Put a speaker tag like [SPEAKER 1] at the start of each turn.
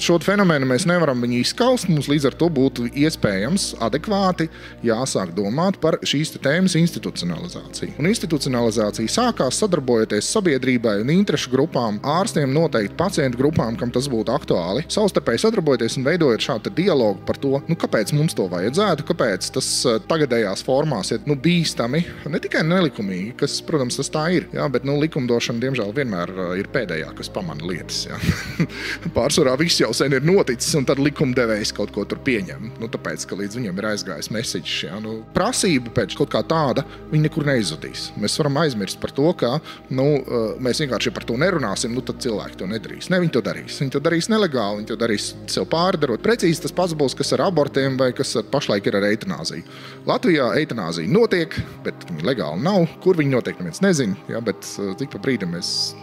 [SPEAKER 1] šo fenomenu mēs nevaram viņu izskaust, mums līdz ar to būtu iespējams adekvāti jāsāk domāt par šīs tēmas institucionalizāciju. Un institucionalizācija sākās sadarbojoties sabiedrībai un interešu grupām, ārstiem, noteikti pacientu grupām, kam tas būtu aktuāli, savstarpēji sadarbojoties un veidojot šādu dialogu par to, kāpēc mums to vajadzētu, kāpēc tas tagadējās formās ir bīstami, ne tikai nelikumīgi, kas, protams, tas tā ir, jā, bet likumdošana, diemžēl, vienmēr ir pēdējā, kas pamana lietas. Jā. Pārsvarā viss jau sen ir noticis, un tad likumdevējs kaut ko tur pieņem. Tāpēc, ka līdz viņam ir aizgājis message. Jā. Prasība pēc kaut kā tāda, viņa nekur neizudīs. Mēs varam aizmirst par to, ka mēs vienkārši par to nerunāsim, tad cilvēki to nedarīs. Ne, viņi to darīs. Viņi to darīs nelegāli, viņi to darīs sev pārdarot. Precīzi tas pats būs, kas ar abortiem vai kas pašlaik ir ar eitanāziju. Latvijā eitanāzija notiek, bet viņi legāli nav. Kur viņi notiek, neviens nezina, ja, bet tik pa brīdim mēs